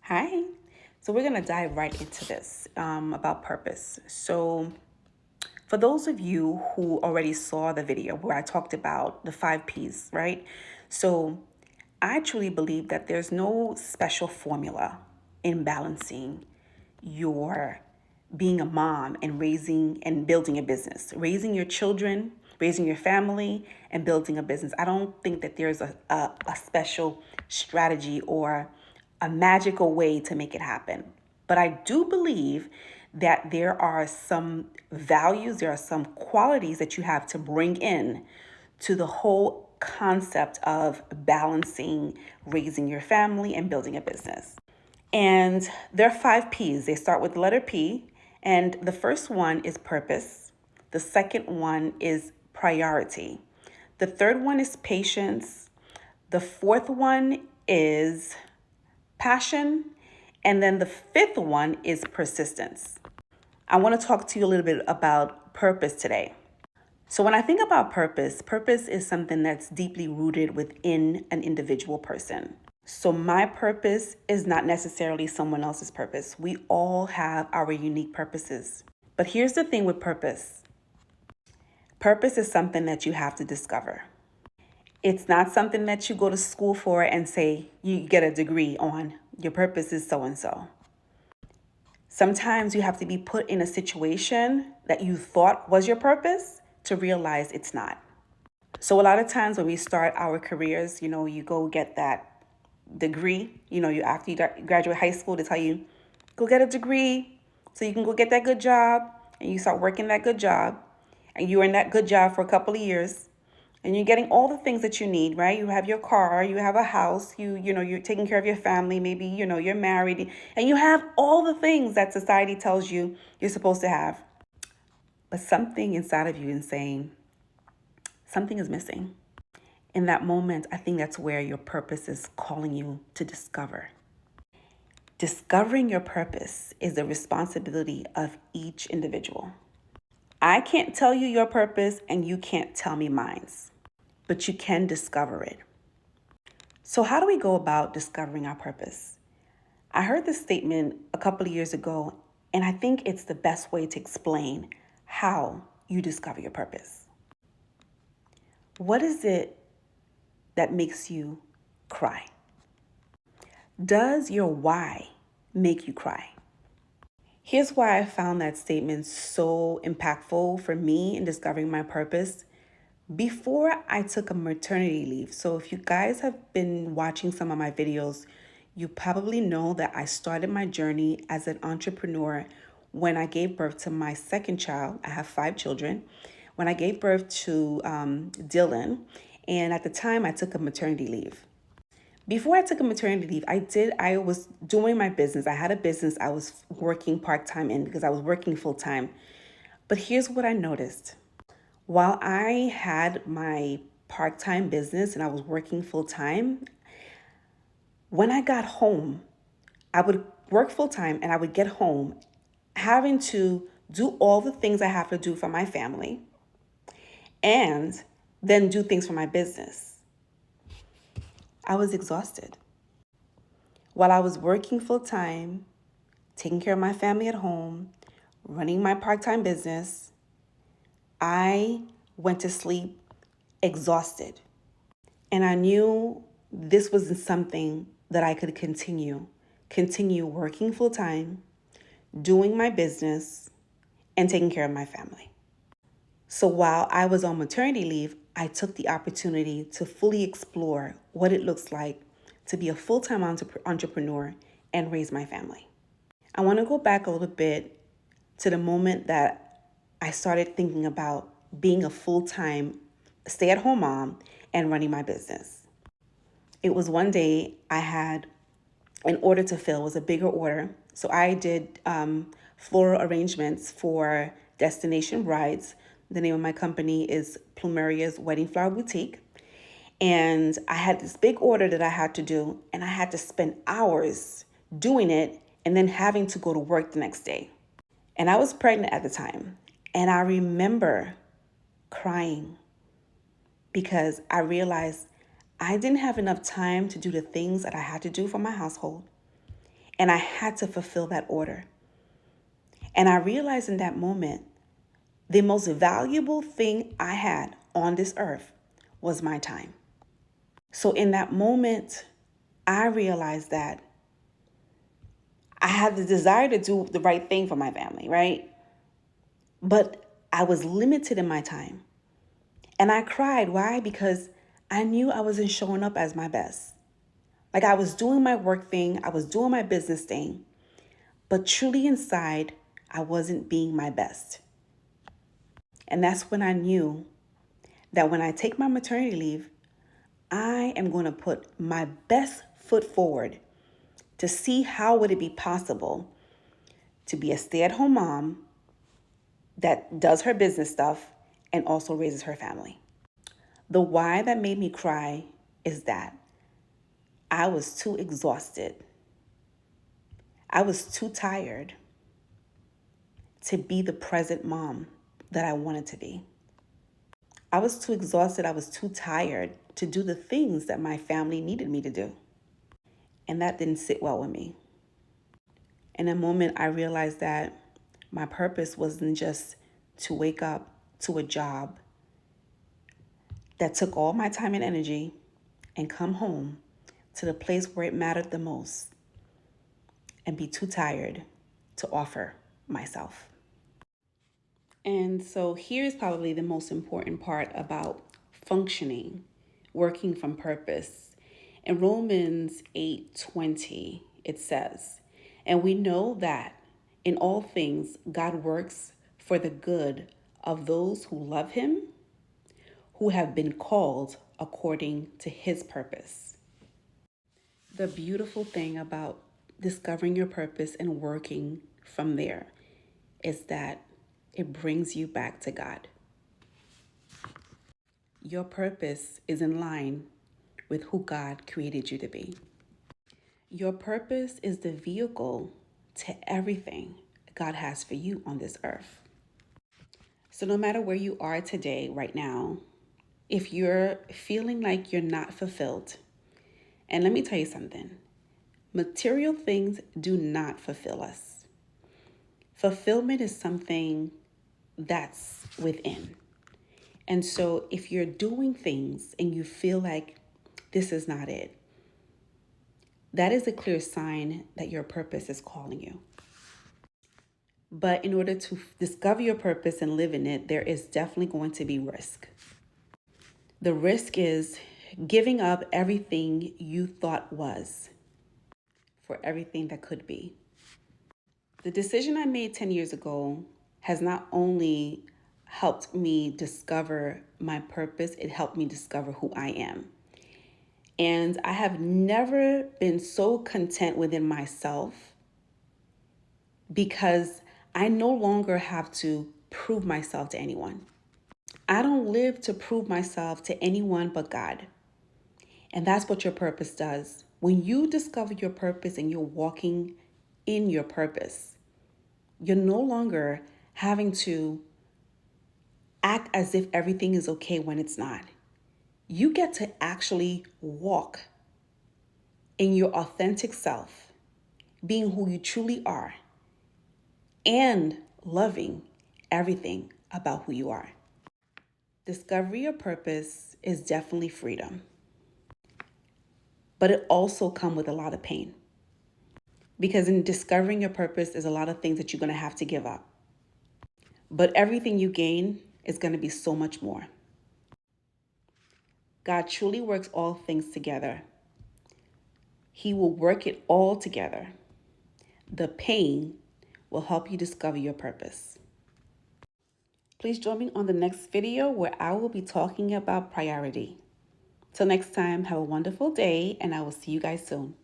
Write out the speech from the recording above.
Hi. So we're going to dive right into this about purpose. So for those of you who already saw the video where I talked about the 5 P's, right? So I truly believe that there's no special formula in balancing your being a mom and raising and building a business, raising your children, raising your family, and building a business. I don't think that there's a special strategy or a magical way to make it happen. But I do believe that there are some values, there are some qualities that you have to bring in to the whole concept of balancing raising your family and building a business. And there are 5 P's. They start with the letter P. And the first one is purpose. The second one is priority. The third one is patience. The fourth one is passion. And then the fifth one is persistence. I want to talk to you a little bit about purpose today. So, when I think about purpose, purpose is something that's deeply rooted within an individual person. So, my purpose is not necessarily someone else's purpose. We all have our unique purposes. But here's the thing with purpose purpose is something that you have to discover. It's not something that you go to school for and say you get a degree on. Your purpose is so and so. Sometimes you have to be put in a situation that you thought was your purpose to realize it's not. So a lot of times when we start our careers, you go get that degree, you after you graduate high school, they tell you, go get a degree so you can go get that good job, and you start working that good job, and you're in that good job for a couple of years, and you're getting all the things that you need, right? You have your car, you have a house, you're taking care of your family, maybe, you're married, and you have all the things that society tells you you're supposed to have. But something inside of you is saying, something is missing. In that moment, I think that's where your purpose is calling you to discover. Discovering your purpose is the responsibility of each individual. I can't tell you your purpose and you can't tell me mine's, but you can discover it. So, how do we go about discovering our purpose? I heard this statement a couple of years ago, and I think it's the best way to explain how you discover your purpose. What is it that makes you cry? Does your why make you cry? Here's why I found that statement so impactful for me in discovering my purpose. Before I took a maternity leave, so if you guys have been watching some of my videos, you probably know that I started my journey as an entrepreneur when I gave birth to my second child. I have 5 children. When I gave birth to Dylan, and at the time I took a maternity leave. Before I took a maternity leave, I was doing my business. I had a business I was working part-time in because I was working full-time. But here's what I noticed. While I had my part-time business and I was working full-time, when I got home, I would work full-time and I would get home having to do all the things I have to do for my family and then do things for my business. I was exhausted. While I was working full-time, taking care of my family at home, running my part-time business, I went to sleep exhausted. And I knew this wasn't something that I could continue working full-time, doing my business, and taking care of my family. So while I was on maternity leave, I took the opportunity to fully explore what it looks like to be a full-time entrepreneur and raise my family. I want to go back a little bit to the moment that I started thinking about being a full-time stay-at-home mom and running my business. It was one day I had an order to fill. It was a bigger order. So I did floral arrangements for Destination Brides. The name of my company is Plumeria's Wedding Flower Boutique. And I had this big order that I had to do, and I had to spend hours doing it and then having to go to work the next day. And I was pregnant at the time. And I remember crying because I realized I didn't have enough time to do the things that I had to do for my household. And I had to fulfill that order. And I realized in that moment, the most valuable thing I had on this earth was my time. So in that moment, I realized that I had the desire to do the right thing for my family, right? But I was limited in my time. And I cried. Why? Because I knew I wasn't showing up as my best. Like I was doing my work thing, I was doing my business thing, but truly inside, I wasn't being my best. And that's when I knew that when I take my maternity leave, I am going to put my best foot forward to see how would it be possible to be a stay-at-home mom that does her business stuff and also raises her family. The why that made me cry is that I was too exhausted. I was too tired to be the present mom that I wanted to be. I was too exhausted. I was too tired to do the things that my family needed me to do. And that didn't sit well with me. In a moment, I realized that my purpose wasn't just to wake up to a job that took all my time and energy and come home to the place where it mattered the most and be too tired to offer myself. And so here's probably the most important part about functioning, working from purpose. In Romans 8:20, it says, "And we know that in all things God works for the good of those who love him, who have been called according to his purpose." The beautiful thing about discovering your purpose and working from there is that it brings you back to God. Your purpose is in line with who God created you to be. Your purpose is the vehicle to everything God has for you on this earth. So no matter where you are today, right now, if you're feeling like you're not fulfilled, and let me tell you something, material things do not fulfill us. Fulfillment is something that's within. And so if you're doing things and you feel like this is not it, that is a clear sign that your purpose is calling you. But in order to discover your purpose and live in it, there is definitely going to be risk. The risk is giving up everything you thought was for everything that could be. The decision I made 10 years ago has not only helped me discover my purpose, it helped me discover who I am. And I have never been so content within myself because I no longer have to prove myself to anyone. I don't live to prove myself to anyone but God. And that's what your purpose does. When you discover your purpose and you're walking in your purpose, you're no longer having to act as if everything is okay when it's not. You get to actually walk in your authentic self, being who you truly are, and loving everything about who you are. Discovery of purpose is definitely freedom, but it also comes with a lot of pain. Because in discovering your purpose, there's a lot of things that you're going to have to give up. But everything you gain is going to be so much more. God truly works all things together. He will work it all together. The pain will help you discover your purpose. Please join me on the next video where I will be talking about priority. Till next time, have a wonderful day, and I will see you guys soon.